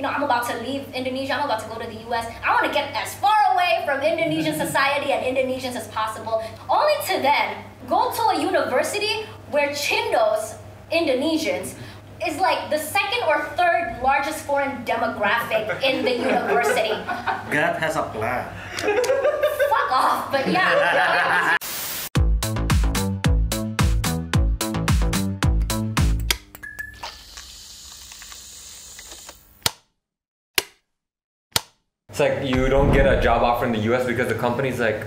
I'm about to leave Indonesia, I'm about to go to the US. I want to get as far away from Indonesian society and Indonesians as possible, only to then go to a university where Chindos, Indonesians, is like the second or third largest foreign demographic in the university. God has a plan. Fuck off, but yeah. It's like you don't get a job offer in the US because the company's like,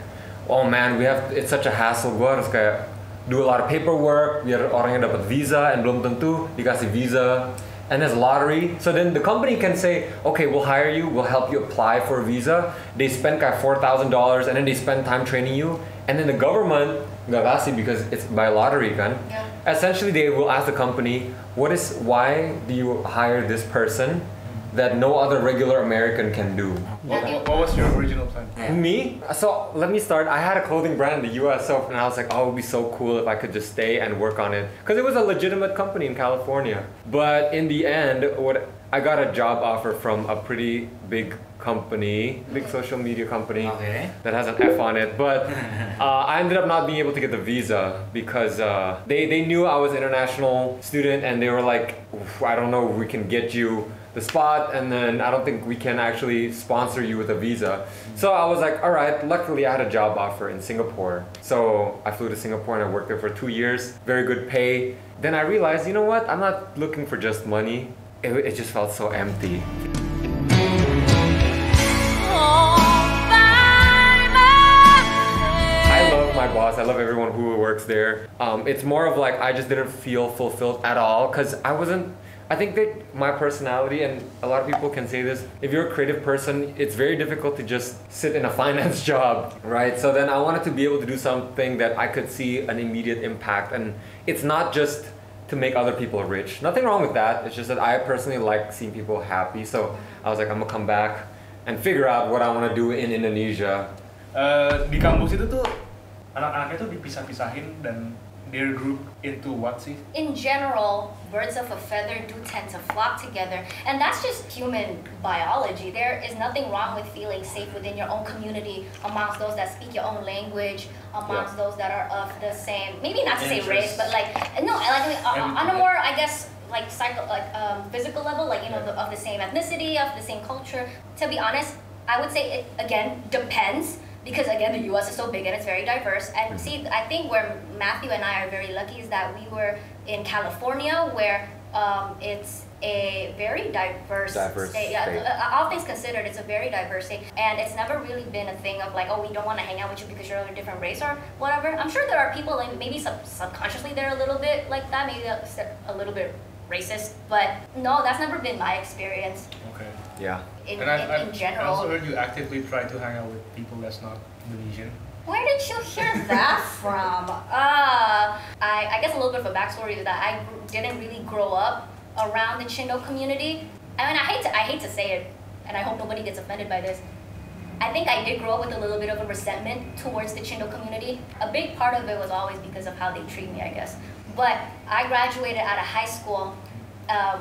oh man, it's such a hassle. Gue harus kayak do a lot of paperwork biar orang yang dapat visa and belum tentu dikasih visa. And there's lottery. So then the company can say, okay, we'll hire you, we'll help you apply for a visa. They spend kayak $4,000 and then they spend time training you. And then the government nggak kasih because it's by lottery kan. Yeah. Essentially they will ask the company, why do you hire this person that no other regular American can do? What was your original plan? Yeah. Me? So let me start. I had a clothing brand in the US, and I was like, oh, it would be so cool if I could just stay and work on it. Because it was a legitimate company in California. But in the end, I got a job offer from a pretty big company, big social media company that has an F on it. But I ended up not being able to get the visa because they knew I was an international student and they were like, I don't know, we can get you the spot, and then I don't think we can actually sponsor you with a visa. So I was like, all right, luckily I had a job offer in Singapore. So I flew to Singapore and I worked there for 2 years, very good pay. Then I realized, you know what, I'm not looking for just money. It just felt so empty. I love my boss, I love everyone who works there. It's more of like, I just didn't feel fulfilled at all because I think that my personality, and a lot of people can say this, if you're a creative person, it's very difficult to just sit in a finance job, right? So then I wanted to be able to do something that I could see an immediate impact, and it's not just to make other people rich. Nothing wrong with that, it's just that I personally like seeing people happy, so I was like, I'm gonna come back and figure out what I want to do in Indonesia. Di kampus itu tuh, anak-anaknya tuh dipisah-pisahin dan they're grouped into what sih? In general, birds of a feather do tend to flock together, and that's just human biology. There is nothing wrong with feeling safe within your own community, amongst those that speak your own language, amongst those that are of the same, maybe not to say race, but like, no, like on a more, I guess, like physical level, like, you know, of the same ethnicity, of the same culture. To be honest, I would say it, again, depends. Because again, the US is so big and it's very diverse. And see, I think where Matthew and I are very lucky is that we were in California, where it's a very diverse state. Yeah, all things considered, it's a very diverse state. And it's never really been a thing of like, oh, we don't want to hang out with you because you're of a different race or whatever. I'm sure there are people, like maybe subconsciously they're a little bit like that, maybe a little bit racist. But no, that's never been my experience. Okay. Yeah. In I general. also heard you actively try to hang out with people that's not Indonesian. Where did you hear that from? I guess a little bit of a backstory is that I didn't really grow up around the Chindo community. I mean, I hate to say it, and I hope nobody gets offended by this. I think I did grow up with a little bit of a resentment towards the Chindo community. A big part of it was always because of how they treat me, I guess. But I graduated out of high school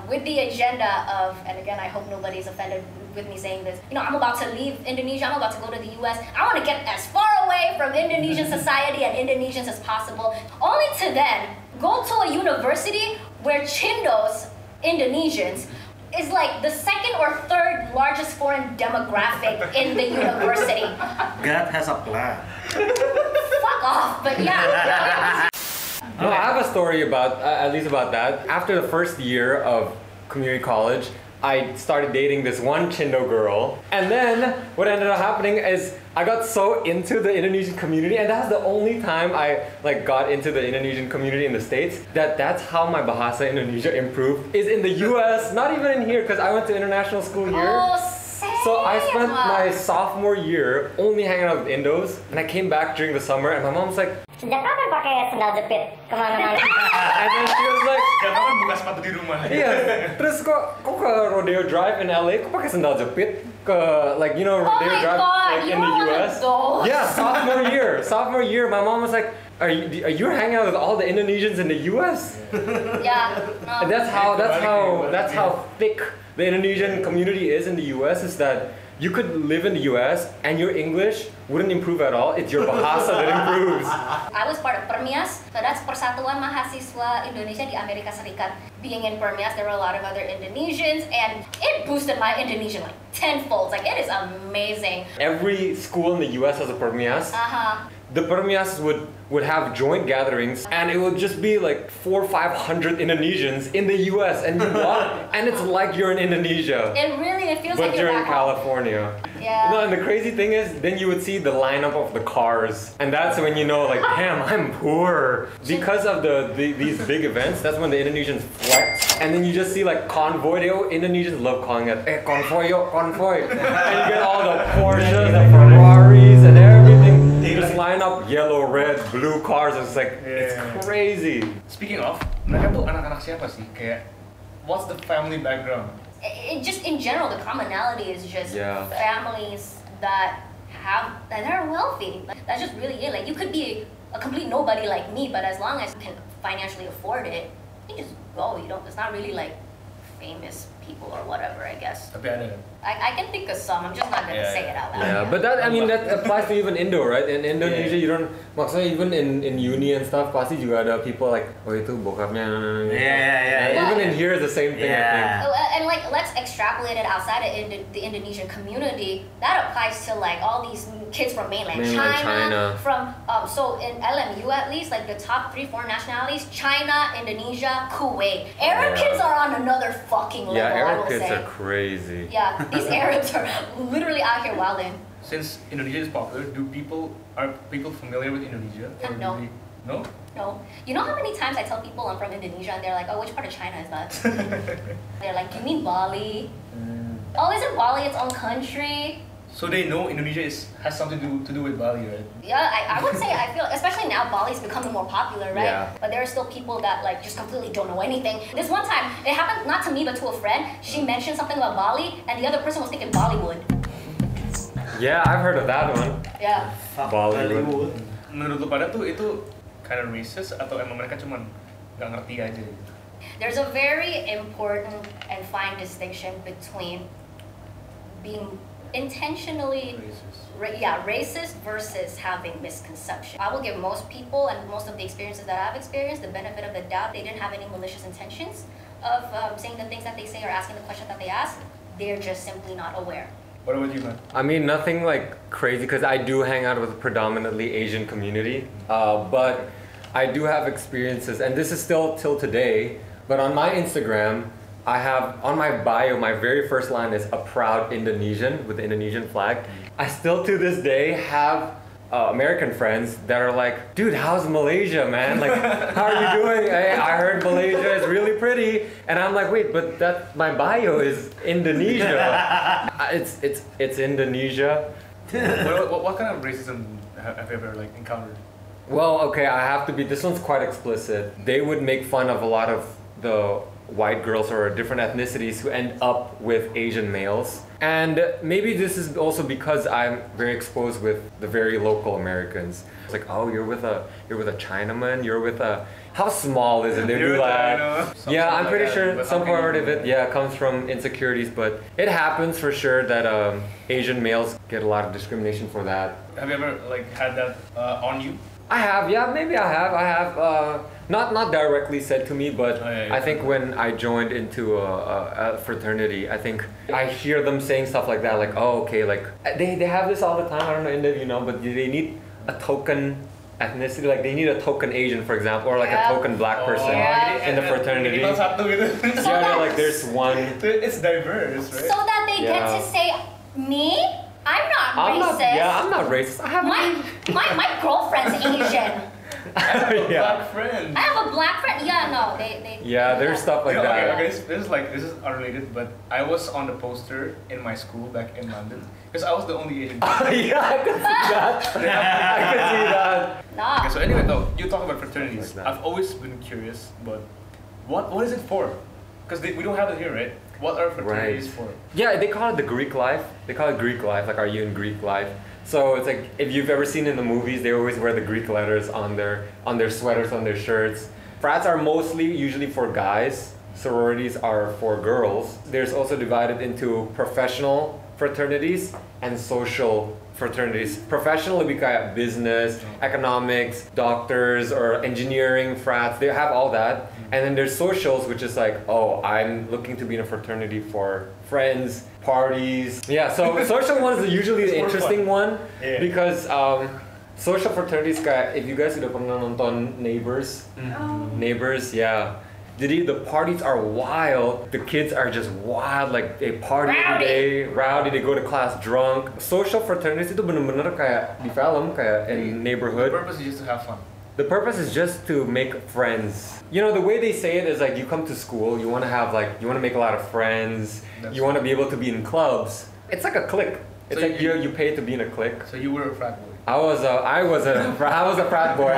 with the agenda of, and again, I hope nobody's offended with me saying this, you know, I'm about to leave Indonesia, I'm about to go to the US. I want to get as far away from Indonesian society and Indonesians as possible, only to then go to a university where Chindos, Indonesians, is like the second or third largest foreign demographic in the university. God has a plan. Fuck off, but yeah. No, I have a story about, at least about that. After the first year of community college, I started dating this one Chindo girl, and then what ended up happening is I got so into the Indonesian community, and that's the only time I like got into the Indonesian community in the States. That's how my Bahasa Indonesia improved, is in the US, not even in here, because I went to international school here. Oh, same. So I spent my sophomore year only hanging out with Indos, and I came back during the summer, and my mom was like, sejak kapan pakai sendal jepit kemana-mana? and then she was like, sejak kapan buka sepatu di rumah? Iya, terus kok ke Rodeo Drive in LA, kok pakai sandal jepit? Like, you know, Rodeo Drive like in the US? Yeah, sophomore year, my mom was like, are you hanging out with all the Indonesians in the US? Yeah. No. And that's how thick the Indonesian community is in the US is that you could live in the US and your English wouldn't improve at all. It's your bahasa that improves. I was part of PERMIAS, so that's Persatuan Mahasiswa Indonesia di Amerika Serikat. Being in PERMIAS, there were a lot of other Indonesians, and it boosted my Indonesian like tenfold. Like, it is amazing. Every school in the US has a PERMIAS. The PERMIAS would have joint gatherings, and it would just be like 400 or 500 Indonesians in the US, and you walk, and it's like you're in Indonesia. It feels But like you're you're in back home. California. Yeah. No, and the crazy thing is, then you would see the lineup of the cars, and that's when you know, like, damn, I'm poor. Because of these big events, that's when the Indonesians flex, and then you just see like convoy. Indonesians love calling it, convoy, yo, convoy, and you get all the Porsches, the Ferraris, and everything. You just line up yellow, red, blue cars. It's like it's crazy. Speaking of, mereka tuh anak-anak siapa sih? Kayak, what's the family background? Just in general, the commonality is just families that are wealthy. Like, that's just really it. Like, you could be a complete nobody like me, but as long as you can financially afford it, you just go. It's not really like famous people or whatever, I guess. Tapi ada. I can think of some. I'm just not gonna say it out loud. Yeah, but that applies to even Indo, right? In Indonesia, you don't. Maksudnya even in uni and stuff, pasti juga ada people like, oh itu bokapnya. Yeah. Even in here, it's the same thing. I think. And like, let's extrapolate it outside of the Indonesian community. That applies to like all these kids from mainland China. From so in LMU at least, like the top 3-4 nationalities: China, Indonesia, Kuwait. Arab kids are on another fucking level. Yeah, Arab I will kids say. are crazy. Yeah, these Arabs are literally out here wilding. Since Indonesia is popular, are people familiar with Indonesia? Or No. No? No. You know how many times I tell people I'm from Indonesia and they're like, oh, which part of China is that? They're like, you mean Bali? Oh, isn't Bali its own country? So they know Indonesia has something to do with Bali, right? Yeah, I would say, I feel, especially now, Bali's becoming more popular, right? Yeah. But there are still people that like just completely don't know anything. This one time, it happened not to me but to a friend. She mentioned something about Bali, and the other person was thinking Bollywood. Yeah, I've heard of that one. Yeah. Bollywood. Menurut lu pada tuh itu kind of racist atau emang mereka cuman nggak ngerti aja? There's a very important and fine distinction between being intentionally racist versus having misconception. I will give most people and most of the experiences that I've experienced the benefit of the doubt. They didn't have any malicious intentions of saying the things that they say or asking the questions that they ask. They're just simply not aware. What about you, man? I mean, nothing like crazy because I do hang out with a predominantly Asian community, but I do have experiences, and this is still till today, but on my Instagram, I have, on my bio, my very first line is a proud Indonesian with the Indonesian flag. I still to this day have American friends that are like, dude, how's Malaysia, man? Like, how are you doing? I heard Malaysia is really pretty. And I'm like, wait, but my bio is Indonesia. It's Indonesia. What kind of racism have you ever like encountered? Well, okay, this one's quite explicit. They would make fun of a lot of the white girls or different ethnicities who end up with Asian males. And maybe this is also because I'm very exposed with the very local Americans. It's like, oh, you're with a Chinaman, you're with a, how small is it? They do that. Yeah, I'm pretty sure some part of it, comes from insecurities, but it happens for sure that Asian males get a lot of discrimination for that. Have you ever like had that on you? I have, yeah, maybe I have. Not directly said to me, but I think when I joined into a fraternity, I think I hear them saying stuff like that, like, oh, okay, like, they have this all the time, I don't know, Indah, you know, but they need a token ethnicity, like they need a token Asian, for example, or like a token black person in the fraternity. Yeah, like there's one. It's diverse, right? So that they get to say, me? I'm not racist. I'm not racist. I have my girlfriend's Asian. I have a black friend. I have a black friend. Yeah, no, they. Yeah, there's stuff like that. Okay, this is unrelated, but I was on the poster in my school back in London because I was the only Asian. Yeah, I can see that. I can see that. Nah. Okay, so anyway, though, you talk about fraternities. Like I've always been curious, but what is it for? Because we don't have it here, right? What are fraternities for? Yeah, they call it the Greek life. They call it Greek life, like, are you in Greek life? So it's like, if you've ever seen in the movies, they always wear the Greek letters on their sweaters, on their shirts. Frats are usually for guys, sororities are for girls. There's also divided into professional fraternities and social fraternities. Professional would be kayak business, economics, doctors, or engineering frats. They have all that. And then there's socials, which is like, oh, I'm looking to be in a fraternity for friends, parties. Yeah, so social one is usually the interesting one because social fraternities kayak, if you guys sudah pernah nonton Neighbors, Neighbors, yeah. Jadi the parties are wild. The kids are just wild, like they party every day, rowdy. They go to class drunk. Social fraternities itu bener-bener kayak di film, kayak in neighborhood. The purpose is just to have fun. The purpose is just to make friends. You know, the way they say it is like you come to school, you want to make a lot of friends. You want to be able to be in clubs. It's like a clique. It's so like you pay to be in a clique. So you were a frat boy. I was a frat boy.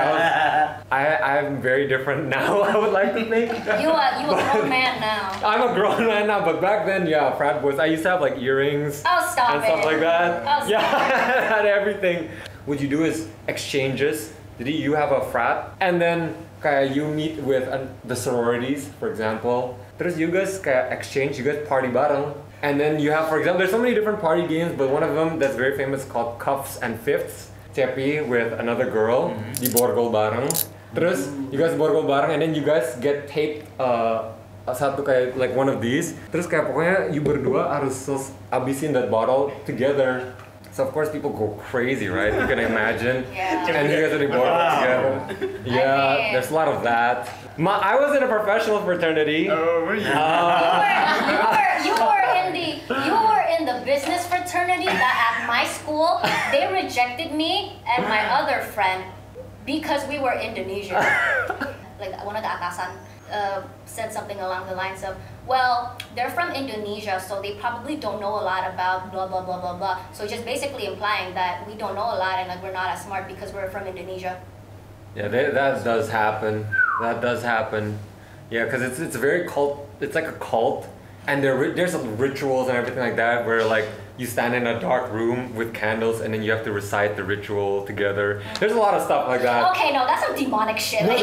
I'm very different now. I would like to think. You a grown man now. I'm a grown man now, but back then, yeah, frat boys. I used to have like earrings Oh, stop and stuff like that. Oh, stop Yeah, I had everything. What you do is exchanges. Did you have a frat? And then kaya you meet with the sororities, for example. Terus you guys kaya exchange, you guys party bareng. And then you have, for example, there's so many different party games, but one of them that's very famous called Cuffs and Fifths. Cepi with another girl, di borgol bareng. Terus you guys borgol bareng, and then you guys get taped satu kayak like one of these. Terus kayak pokoknya you berdua harus abisin that bottle together. So of course people go crazy, right? You can imagine. Yeah. And you guys are borgol together. Yeah, there's a lot of that. I was in a professional fraternity. Oh, were you? You were in the business fraternity that at my school they rejected me and my other friend because we were Indonesian. Like one of the atasan said something along the lines of, well, they're from Indonesia, so they probably don't know a lot about blah blah blah blah blah. So just basically implying that we don't know a lot and like we're not as smart because we're from Indonesia. Yeah, that does happen. That does happen. Yeah, because it's a very cult. It's like a cult, and there's some rituals and everything like that where like you stand in a dark room with candles and then you have to recite the ritual together. There's a lot of stuff like that. Okay, no, that's some demonic shit. No,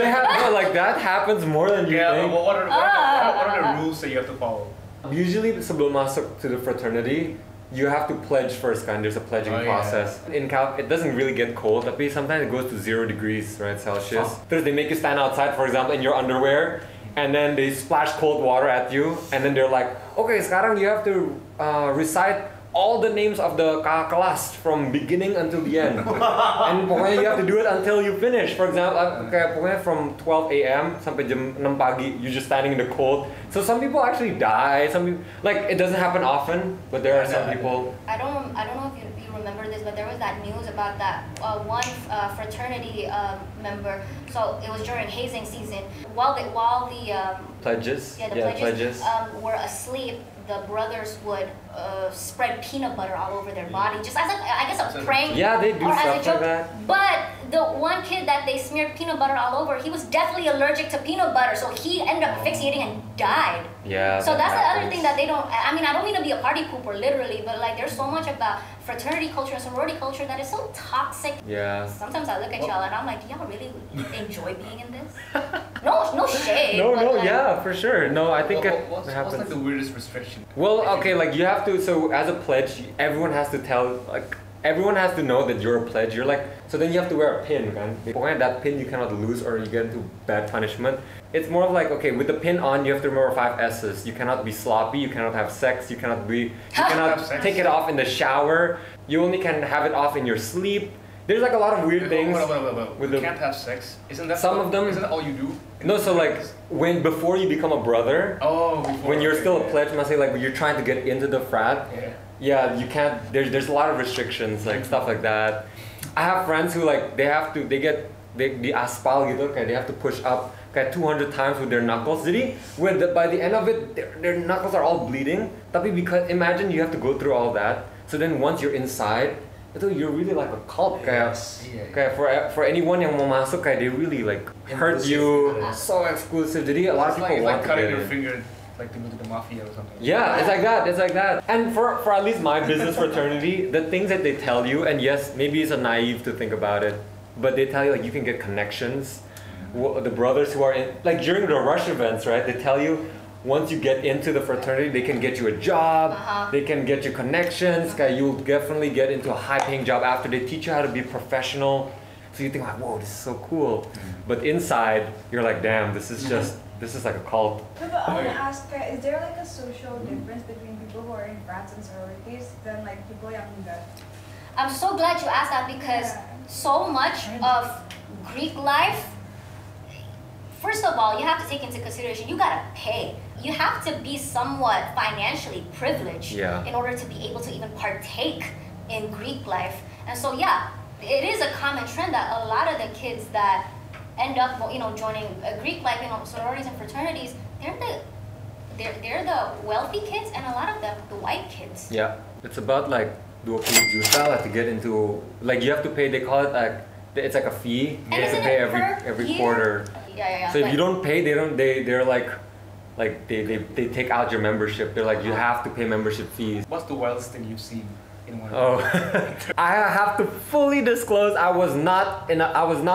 like that happens more than you think. But what are the rules that you have to follow? Usually, sebelum masuk to the fraternity, you have to pledge first, kind. There's a pledging process. In Cal, it doesn't really get cold, but sometimes it goes to 0 degrees, right, Celsius. Because they make you stand outside, for example, in your underwear, and then they splash cold water at you, and then they're like, okay, sekarang you have to recite all the names of the kelas from beginning until the end. And pokoknya you have to do it until you finish. For example, kayak pokoknya from 12 a.m. sampai jam 6 pagi, you're just standing in the cold. So some people actually die. Some people, like, it doesn't happen often, but there are some people. I don't know if you remember this, but there was that news about that one fraternity member. So it was during hazing season. While the Pledges? Yeah, the pledges. Were asleep, the brothers would spread peanut butter all over their body, just as I guess a prank. Yeah, they do or stuff as a joke. like that. But the one kid that they smeared peanut butter all over, he was definitely allergic to peanut butter, so he ended up asphyxiating and died. Yeah. So that's the other thing that they don't. I mean, I don't mean to be a party pooper, literally, but like, there's so much about fraternity culture and sorority culture that is so toxic. Yeah. Sometimes I look at y'all and I'm like, do y'all really enjoy being in this? No shade. No, like, yeah, for sure. No, I think What's happens. like the weirdest restriction? Well, okay, like you have to. So as a pledge, everyone has to tell. Like everyone has to know that you're a pledge. You're like. So then you have to wear a pin, man. Pokoknya that pin you cannot lose, or you get into bad punishment. It's more of like, okay, with the pin on, you have to remember 5 S's. You cannot be sloppy. You cannot have sex. You cannot take it off in the shower. You only can have it off in your sleep. There's like a lot of weird things. You can't have sex. Isn't that some of them? Isn't that all you do? No, so like before you become a brother. Oh. When you're still a pledge, must say like when you're trying to get into the frat. Yeah, you can't. There's a lot of restrictions, like stuff like that. I have friends who like they get the aspal gitu, kayak they have to push up kayak 200 times with their knuckles. Jadi by the end of it, their knuckles are all bleeding. Tapi because imagine you have to go through all that. So then once you're inside, you're really like a cult. Kayak for anyone yang mau masuk, kayak they really like hurt you. So exclusive. Jadi a lot of people want to cutting get your in. finger. Like to go to the mafia or something. Yeah, it's like that. And for at least my business fraternity, the things that they tell you, and yes, maybe it's naive to think about it, but they tell you like you can get connections. The brothers who are in, like during the rush events, right? They tell you, once you get into the fraternity, they can get you a job, they can get you connections, you'll definitely get into a high-paying job after. They teach you how to be professional. So you think like, whoa, this is so cool. But inside, you're like, damn, this is like a cult. No, but I want to ask, is there like a social difference between people who are in frats and sororities than like people yang enggak? I'm so glad you asked that because so much of Greek life, first of all, you have to take into consideration, you gotta pay. You have to be somewhat financially privileged in order to be able to even partake in Greek life. And so it is a common trend that a lot of the kids that end up, joining a Greek life, sororities and fraternities, they're the wealthy kids and a lot of them the white kids. Yeah, it's about like 20 juta to get into, like you have to pay, they call it like, it's like a fee. You have to pay every quarter. Yeah. So if you don't pay, they're like they take out your membership. They're like, you have to pay membership fees. What's the wildest thing you've seen in one? Oh, I have to fully disclose I was not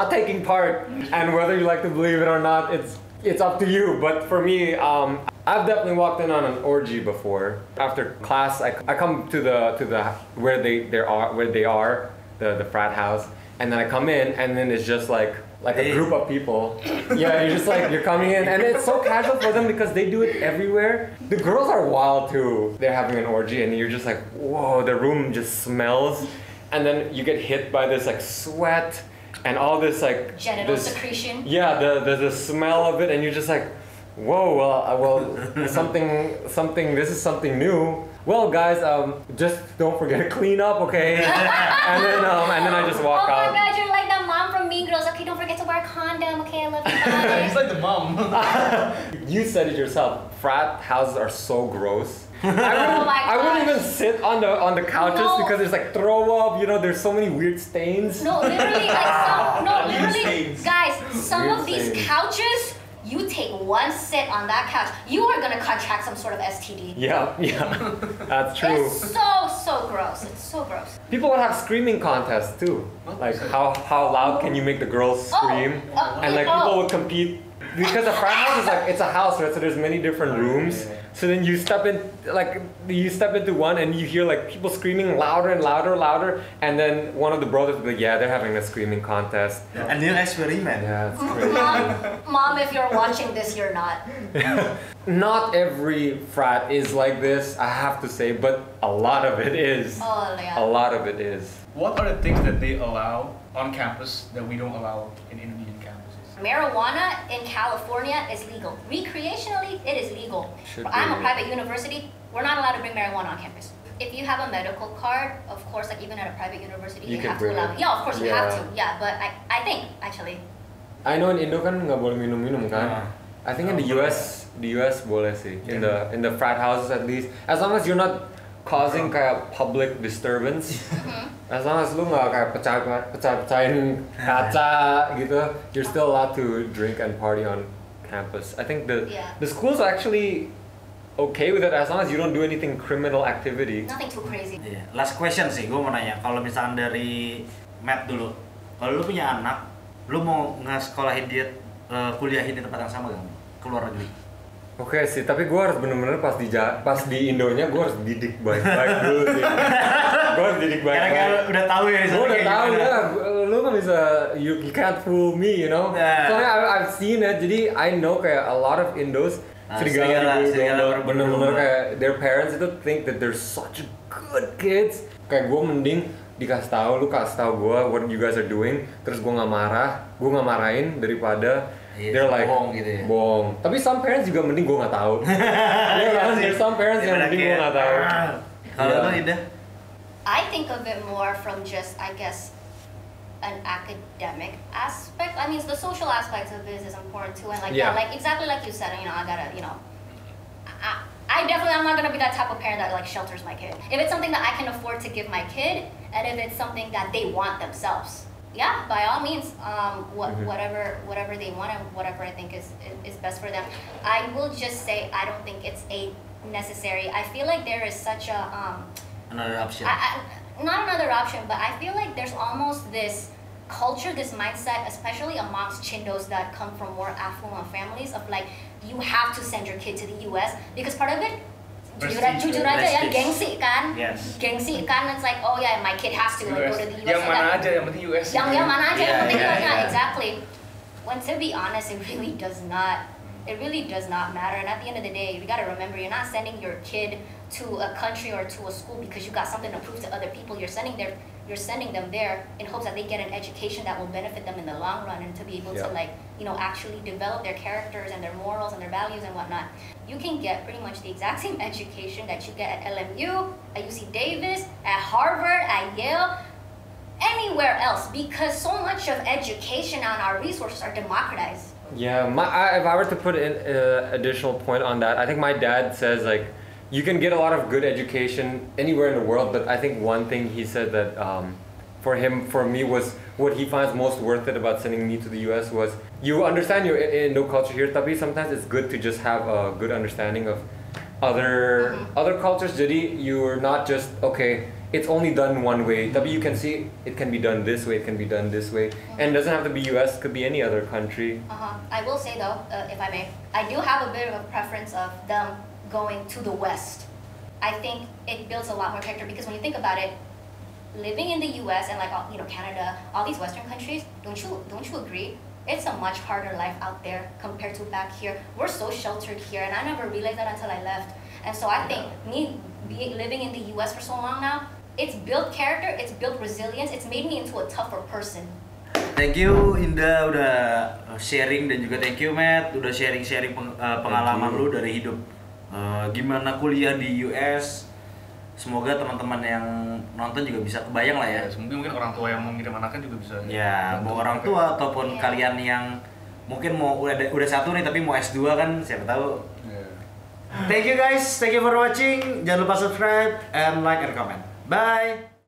taking part, and whether you like to believe it or not, it's up to you. But for me, I've definitely walked in on an orgy before. After class, I come to the where they are, the frat house, and then I come in, and then it's just like a group of people. Yeah, you're just like, you're coming in, and it's so casual for them because they do it everywhere. The girls are wild too. They're having an orgy, and you're just like, whoa, the room just smells, and then you get hit by this like sweat and all this like genital secretion. Yeah, the smell of it, and you're just like, whoa, well, something. This is something new. Well, guys, just don't forget to clean up, okay? and then I just walk out. Oh my God, you're like that mom from Mean Girls. Okay, don't forget to wear a condom. Okay, I love you. He's like the mom. You said it yourself. Frat houses are so gross. Oh my I wouldn't gosh. even sit on the couches because there's like throw up. There's so many weird stains. No, literally, guys, some Weird of these stains. couches. You take one sit on that couch, you are gonna contract some sort of STD. Yeah, that's true. It's so gross. It's so gross. People would have screaming contests too. Like how loud can you make the girls scream? And like people would compete because a frat house is like, it's a house, right? So there's many different rooms. So then you step into one and you hear like people screaming louder and louder, and then one of the brothers will be like, yeah, they're having a screaming contest. A new experiment. Yeah, it's crazy. Mom, if you're watching this, you're not. Not every frat is like this, I have to say, but a lot of it is. Oh, yeah. A lot of it is. What are the things that they allow on campus that we don't allow in Indonesian campuses? Marijuana in California is legal. Recreationally, it is legal. I'm a private university. We're not allowed to bring marijuana on campus. If you have a medical card, of course, like even at a private university, you have to allow it. Yeah, of course you have to. Yeah, but I think actually. I know in Indo kan nggak boleh minum kan. I think in the US boleh sih. In the frat houses at least, as long as you're not causing kayak public disturbance. As long as lu nggak kayak pecah-pecahin kaca gitu, you're still allowed to drink and party on campus. I think the schools are actually okay with it as long as you don't do anything criminal activity. Nothing too crazy. Last question sih, gue mau nanya. Kalau misalkan dari Matt dulu, kalau lu punya anak, lu mau nge-sekolahin dia, kuliahin di tempat yang sama gak? Keluar negeri? Oke sih, tapi gue harus bener-bener pas di Indonya gue harus didik baik-baik dulu sih. Gue harus didik baik-baik. Karena udah tahu ya. Gue udah tahu ya, lu kan bisa, you can't fool me, Soalnya I've seen it, jadi I know kayak a lot of Indos serigala bener-bener kayak their parents itu think that they're such good kids. Kayak gue mending dikasih tahu, lu kasih tahu gue what you guys are doing, terus gue nggak marahin daripada they're like bohong. Tapi some parents juga mending gue nggak tahu. There's some parents yang mending gue nggak tahu. Kalau lu Indah? I think of it more from just, I guess, an academic aspect. I mean, the social aspect of this is important too, and like exactly like you said, I gotta, I'm not gonna be that type of parent that like shelters my kid. If it's something that I can afford to give my kid, and if it's something that they want themselves, yeah, by all means, whatever they want and whatever I think is best for them. I will just say I don't think it's a necessary. I feel like there is such a another option. Not another option, but I feel like there's almost this culture, this mindset, especially amongst Chindos that come from more affluent families, of like you have to send your kid to the US because part of it, Prestige, jujur aja ya, prestige. gengsi kan? Yes. Gengsi kan, it's like, oh yeah, my kid has to go to the US. Yang mana aja, yang penting US. Yang mana aja, yang penting Yeah, US. yeah. Exactly. When to be honest, it really does not matter. And at the end of the day, you gotta remember, you're not sending your kid to a country or to a school because you got something to prove to other people. You're sending them there in hopes that they get an education that will benefit them in the long run and to be able to actually develop their characters and their morals and their values and whatnot. You can get pretty much the exact same education that you get at LMU, at UC Davis, at Harvard, at Yale, anywhere else because so much of education and our resources are democratized. Yeah, if I were to put an additional point on that, I think my dad says like, you can get a lot of good education anywhere in the world, but I think one thing he said that for me was what he finds most worth it about sending me to the US was you understand your Indo culture here, tapi sometimes it's good to just have a good understanding of other cultures. Jadi you're not just okay, it's only done one way. Tapi you can see it can be done this way, it can be done this way, and it doesn't have to be US. Could be any other country. I will say though, if I may, I do have a bit of a preference of them going to the West. I think it builds a lot more character because when you think about it, living in the US and like Canada, all these Western countries, don't you agree? It's a much harder life out there compared to back here. We're so sheltered here, and I never realized that until I left. And so I think living in the US for so long now, it's built character, it's built resilience, it's made me into a tougher person. Thank you Indah udah sharing dan juga thank you Matt udah sharing pengalaman lu dari hidup gimana kuliah di US. Semoga teman-teman yang nonton juga bisa kebayang lah ya. Mungkin orang tua yang mau ngirim anaknya juga bisa. Ya, mau orang tua ataupun kalian yang mungkin mau udah satu nih tapi mau S2 kan siapa tahu. Thank you guys, thank you for watching. Jangan lupa subscribe and like and comment. Bye.